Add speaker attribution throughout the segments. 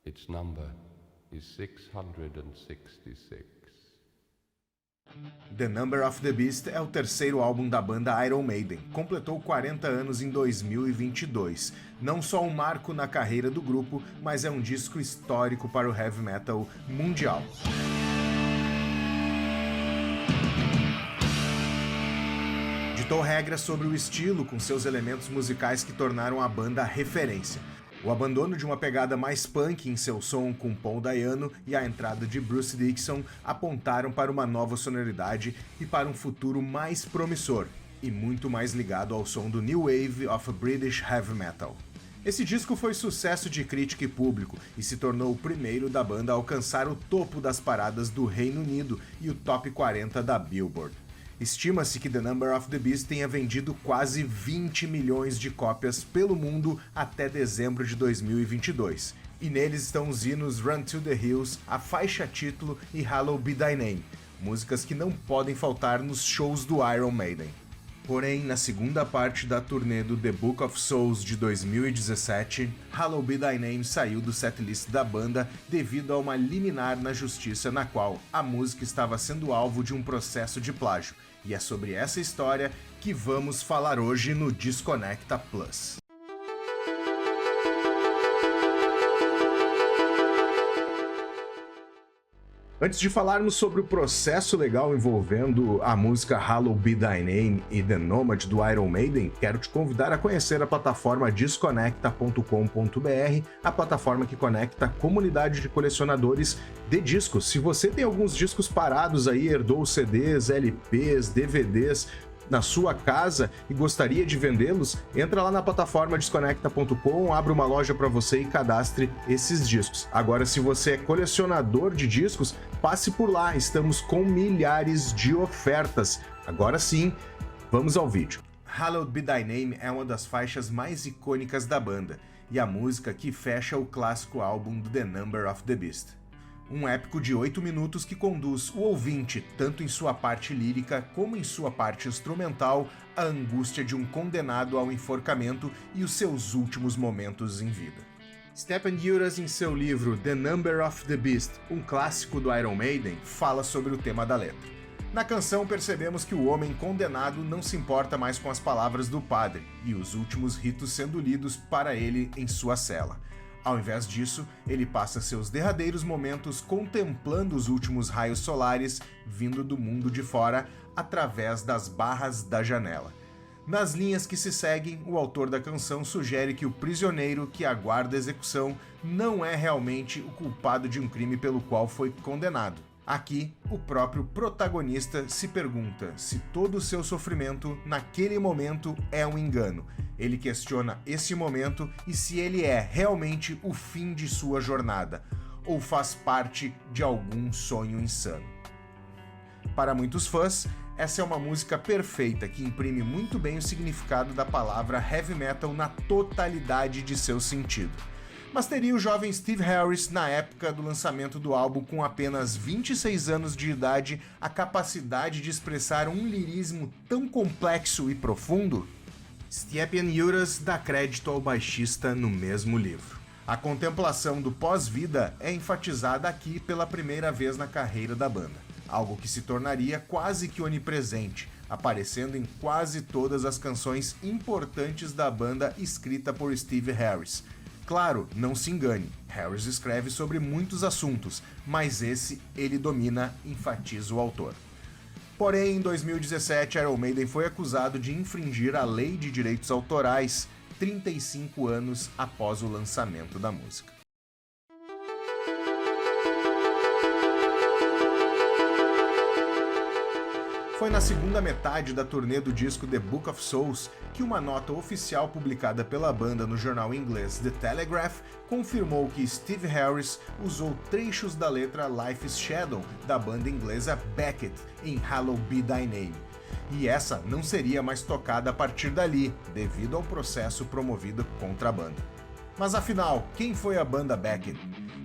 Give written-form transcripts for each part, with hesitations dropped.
Speaker 1: Its number is 666.
Speaker 2: The Number of the Beast é o terceiro álbum da banda Iron Maiden. Completou 40 anos em 2022. Não só um marco na carreira do grupo, mas é um disco histórico para o heavy metal mundial. Ditou regras sobre o estilo, com seus elementos musicais que tornaram a banda referência. O abandono de uma pegada mais punk em seu som com Paul Dayano e a entrada de Bruce Dickinson apontaram para uma nova sonoridade e para um futuro mais promissor, e muito mais ligado ao som do New Wave of British Heavy Metal. Esse disco foi sucesso de crítica e público e se tornou o primeiro da banda a alcançar o topo das paradas do Reino Unido e o top 40 da Billboard. Estima-se que The Number of the Beast tenha vendido quase 20 milhões de cópias pelo mundo até dezembro de 2022, e neles estão os hinos Run to the Hills, a faixa título e Hallowed Be Thy Name, músicas que não podem faltar nos shows do Iron Maiden. Porém, na segunda parte da turnê do The Book of Souls de 2017, Hallowed Be Thy Name saiu do setlist da banda devido a uma liminar na justiça na qual a música estava sendo alvo de um processo de plágio, e é sobre essa história que vamos falar hoje no Desconecta Plus. Antes de falarmos sobre o processo legal envolvendo a música Hallowed Be Thy Name e The Nomad do Iron Maiden, quero te convidar a conhecer a plataforma desconecta.com.br, a plataforma que conecta a comunidade de colecionadores de discos. Se você tem alguns discos parados aí, herdou CDs, LPs, DVDs na sua casa e gostaria de vendê-los, entra lá na plataforma desconecta.com, abre uma loja para você e cadastre esses discos. Agora, se você é colecionador de discos, passe por lá, estamos com milhares de ofertas. Agora sim, vamos ao vídeo. Hallowed Be Thy Name é uma das faixas mais icônicas da banda e a música que fecha o clássico álbum do The Number of the Beast. Um épico de 8 minutos que conduz o ouvinte, tanto em sua parte lírica como em sua parte instrumental, à angústia de um condenado ao enforcamento e os seus últimos momentos em vida. Stephen Uras, em seu livro The Number of the Beast, um clássico do Iron Maiden, fala sobre o tema da letra. Na canção percebemos que o homem condenado não se importa mais com as palavras do padre e os últimos ritos sendo lidos para ele em sua cela. Ao invés disso, ele passa seus derradeiros momentos contemplando os últimos raios solares vindo do mundo de fora através das barras da janela. Nas linhas que se seguem, o autor da canção sugere que o prisioneiro que aguarda a execução não é realmente o culpado de um crime pelo qual foi condenado. Aqui, o próprio protagonista se pergunta se todo o seu sofrimento naquele momento é um engano. Ele questiona esse momento e se ele é realmente o fim de sua jornada, ou faz parte de algum sonho insano. Para muitos fãs, essa é uma música perfeita que imprime muito bem o significado da palavra heavy metal na totalidade de seu sentido. Mas teria o jovem Steve Harris, na época do lançamento do álbum, com apenas 26 anos de idade, a capacidade de expressar um lirismo tão complexo e profundo? Stephen Uras dá crédito ao baixista no mesmo livro. A contemplação do pós-vida é enfatizada aqui pela primeira vez na carreira da banda, algo que se tornaria quase que onipresente, aparecendo em quase todas as canções importantes da banda escrita por Steve Harris. Claro, não se engane, Harris escreve sobre muitos assuntos, mas esse ele domina, enfatiza o autor. Porém, em 2017, Iron Maiden foi acusado de infringir a lei de direitos autorais 35 anos após o lançamento da música. Foi na segunda metade da turnê do disco The Book of Souls que uma nota oficial publicada pela banda no jornal inglês The Telegraph confirmou que Steve Harris usou trechos da letra Life's Shadow da banda inglesa Beckett em Hallowed Be Thy Name. E essa não seria mais tocada a partir dali, devido ao processo promovido contra a banda. Mas afinal, quem foi a banda Beckett?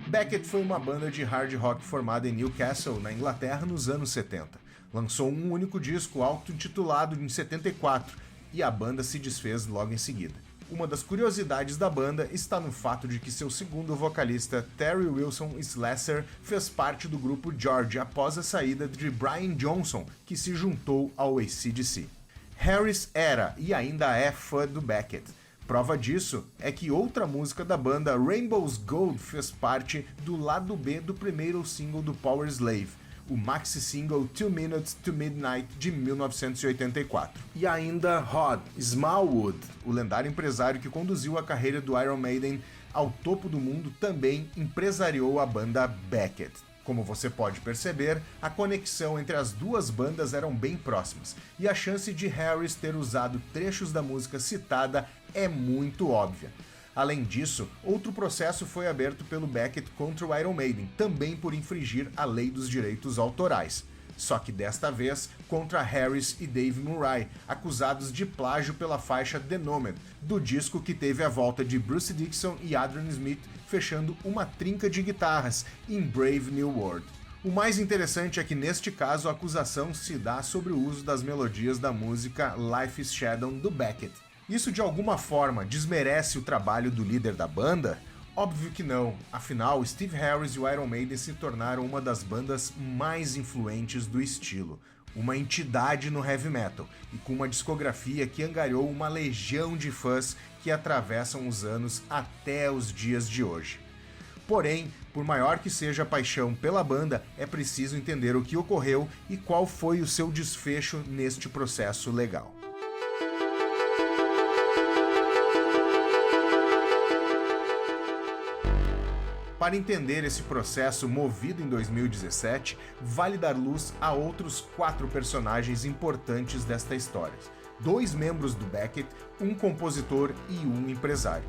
Speaker 2: Beckett foi uma banda de hard rock formada em Newcastle, na Inglaterra, nos anos 70. Lançou um único disco auto-intitulado em 74 e a banda se desfez logo em seguida. Uma das curiosidades da banda está no fato de que seu segundo vocalista, Terry Wilson Slasher, fez parte do grupo George após a saída de Brian Johnson, que se juntou ao AC/DC. Harris era e ainda é fã do Beckett. Prova disso é que outra música da banda, Rainbow's Gold, fez parte do lado B do primeiro single do Powerslave, o maxi single 2 Minutes to Midnight de 1984. E ainda Rod Smallwood, o lendário empresário que conduziu a carreira do Iron Maiden ao topo do mundo, também empresariou a banda Beckett. Como você pode perceber, a conexão entre as duas bandas eram bem próximas, e a chance de Harris ter usado trechos da música citada é muito óbvia. Além disso, outro processo foi aberto pelo Beckett contra o Iron Maiden, também por infringir a lei dos direitos autorais. Só que desta vez contra Harris e Dave Murray, acusados de plágio pela faixa The Nomad, do disco que teve a volta de Bruce Dickinson e Adrian Smith, fechando uma trinca de guitarras em Brave New World. O mais interessante é que neste caso a acusação se dá sobre o uso das melodias da música Life is Shadow do Beckett. Isso de alguma forma desmerece o trabalho do líder da banda? Óbvio que não, afinal Steve Harris e o Iron Maiden se tornaram uma das bandas mais influentes do estilo, uma entidade no heavy metal e com uma discografia que angariou uma legião de fãs que atravessam os anos até os dias de hoje. Porém, por maior que seja a paixão pela banda, é preciso entender o que ocorreu e qual foi o seu desfecho neste processo legal. Para entender esse processo movido em 2017, vale dar luz a outros 4 personagens importantes desta história. 2 membros do Beckett, um compositor e um empresário.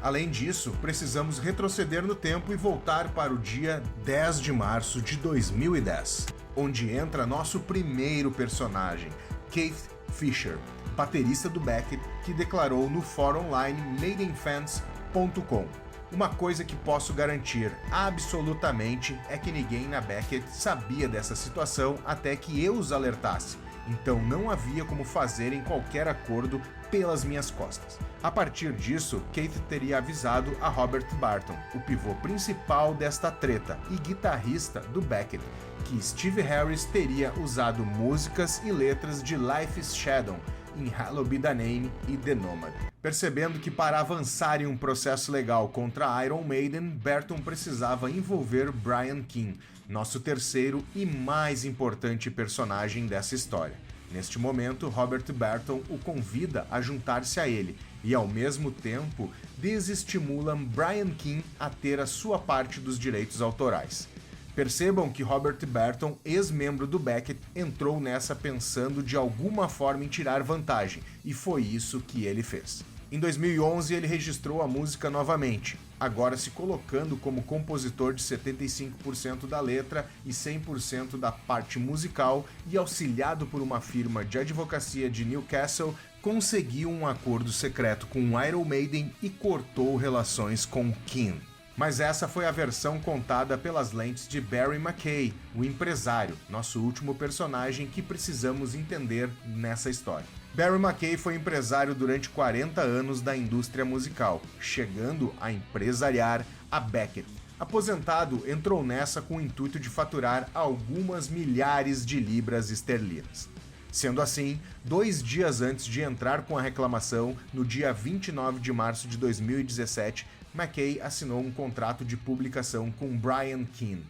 Speaker 2: Além disso, precisamos retroceder no tempo e voltar para o dia 10 de março de 2010, onde entra nosso primeiro personagem, Keith Fisher, baterista do Beckett, que declarou no fórum online maidenfans.com: "Uma coisa que posso garantir absolutamente é que ninguém na Beckett sabia dessa situação até que eu os alertasse, então não havia como fazerem qualquer acordo pelas minhas costas." A partir disso, Keith teria avisado a Robert Barton, o pivô principal desta treta e guitarrista do Beckett, que Steve Harris teria usado músicas e letras de Life is Shadow em Hallowed Be Thy Name e The Nomad. Percebendo que para avançar em um processo legal contra Iron Maiden, Barton precisava envolver Brian Keane, nosso terceiro e mais importante personagem dessa história. Neste momento, Robert Barton o convida a juntar-se a ele e, ao mesmo tempo, desestimula Brian Keane a ter a sua parte dos direitos autorais. Percebam que Robert Barton, ex-membro do Beckett, entrou nessa pensando de alguma forma em tirar vantagem, e foi isso que ele fez. Em 2011, ele registrou a música novamente, agora se colocando como compositor de 75% da letra e 100% da parte musical, e auxiliado por uma firma de advocacia de Newcastle, conseguiu um acordo secreto com o Iron Maiden e cortou relações com Keane. Mas essa foi a versão contada pelas lentes de Barry McKay, o empresário, nosso último personagem que precisamos entender nessa história. Barry McKay foi empresário durante 40 anos da indústria musical, chegando a empresariar a Beckett. Aposentado, entrou nessa com o intuito de faturar algumas milhares de libras esterlinas. Sendo assim, 2 dias antes de entrar com a reclamação, no dia 29 de março de 2017, McKay assinou um contrato de publicação com Brian Keane.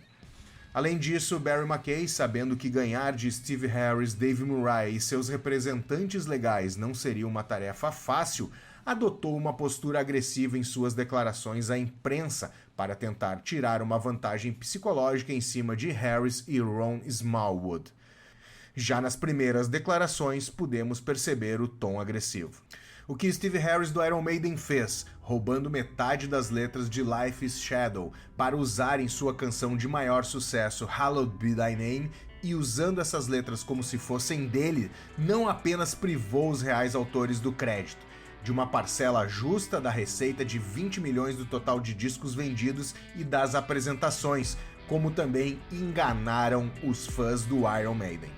Speaker 2: Além disso, Barry McKay, sabendo que ganhar de Steve Harris, Dave Murray e seus representantes legais não seria uma tarefa fácil, adotou uma postura agressiva em suas declarações à imprensa para tentar tirar uma vantagem psicológica em cima de Harris e Ron Smallwood. Já nas primeiras declarações, podemos perceber o tom agressivo. O que Steve Harris do Iron Maiden fez, roubando metade das letras de Life is Shadow para usar em sua canção de maior sucesso Hallowed Be Thy Name, e usando essas letras como se fossem dele, não apenas privou os reais autores do crédito, de uma parcela justa da receita de 20 milhões do total de discos vendidos e das apresentações, como também enganaram os fãs do Iron Maiden.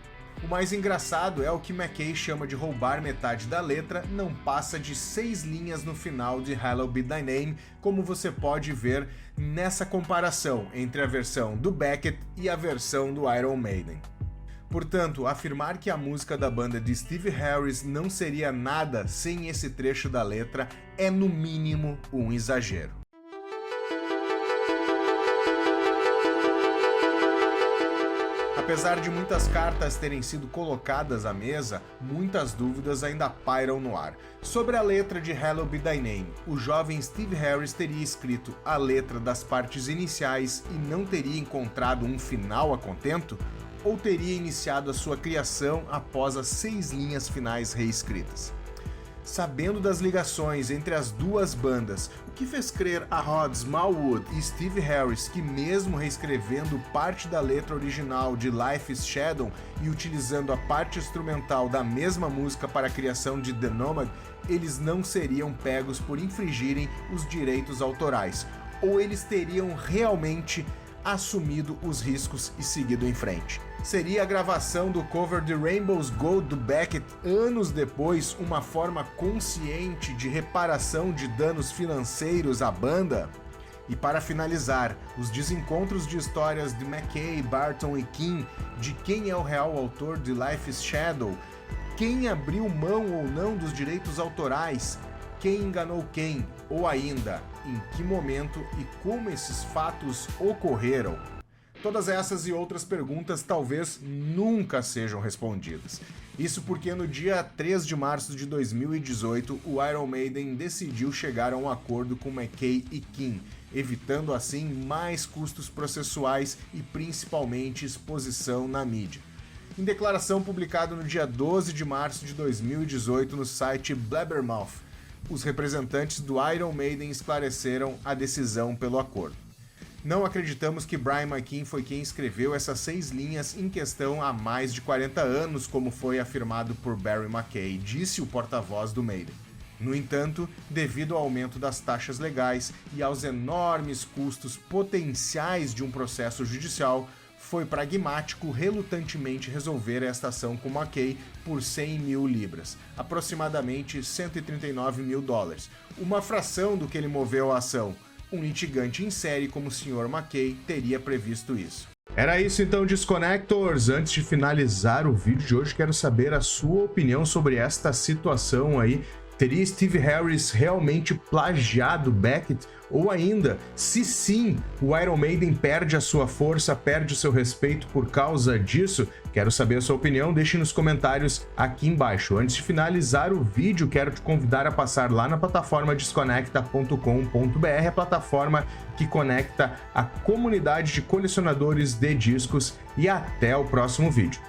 Speaker 2: O mais engraçado é o que McKay chama de roubar metade da letra, não passa de 6 linhas no final de Hallowed Be Thy Name, como você pode ver nessa comparação entre a versão do Beckett e a versão do Iron Maiden. Portanto, afirmar que a música da banda de Steve Harris não seria nada sem esse trecho da letra é no mínimo um exagero. Apesar de muitas cartas terem sido colocadas à mesa, muitas dúvidas ainda pairam no ar. Sobre a letra de Hallowed Be Thy Name, o jovem Steve Harris teria escrito a letra das partes iniciais e não teria encontrado um final a contento? Ou teria iniciado a sua criação após as 6 linhas finais reescritas? Sabendo das ligações entre as duas bandas, o que fez crer a Rod Smallwood e Steve Harris que, mesmo reescrevendo parte da letra original de Life is Shadow e utilizando a parte instrumental da mesma música para a criação de The Nomad, eles não seriam pegos por infringirem os direitos autorais, ou eles teriam realmente assumido os riscos e seguido em frente? Seria a gravação do cover de Rainbow's Gold do Beckett anos depois uma forma consciente de reparação de danos financeiros à banda? E para finalizar, os desencontros de histórias de McKay, Barton e King de quem é o real autor de Life is Shadow, quem abriu mão ou não dos direitos autorais, quem enganou quem, ou ainda, em que momento e como esses fatos ocorreram? Todas essas e outras perguntas talvez nunca sejam respondidas. Isso porque no dia 3 de março de 2018, o Iron Maiden decidiu chegar a um acordo com McKay e King, evitando assim mais custos processuais e principalmente exposição na mídia. Em declaração publicada no dia 12 de março de 2018 no site Blabbermouth, os representantes do Iron Maiden esclareceram a decisão pelo acordo. Não acreditamos que Brian McKean foi quem escreveu essas 6 linhas em questão há mais de 40 anos, como foi afirmado por Barry McKay, disse o porta-voz do Maiden. No entanto, devido ao aumento das taxas legais e aos enormes custos potenciais de um processo judicial, foi pragmático relutantemente resolver esta ação com McKay por 100 mil libras, aproximadamente 139 mil dólares, uma fração do que ele moveu a ação. Um litigante em série como o Sr. McKay teria previsto isso. Era isso então, Disconnectors. Antes de finalizar o vídeo de hoje, quero saber a sua opinião sobre esta situação aí. Teria Steve Harris realmente plagiado Beckett? Ou ainda, se sim, o Iron Maiden perde a sua força, perde o seu respeito por causa disso? Quero saber a sua opinião, deixe nos comentários aqui embaixo. Antes de finalizar o vídeo, quero te convidar a passar lá na plataforma desconecta.com.br, a plataforma que conecta a comunidade de colecionadores de discos, e até o próximo vídeo.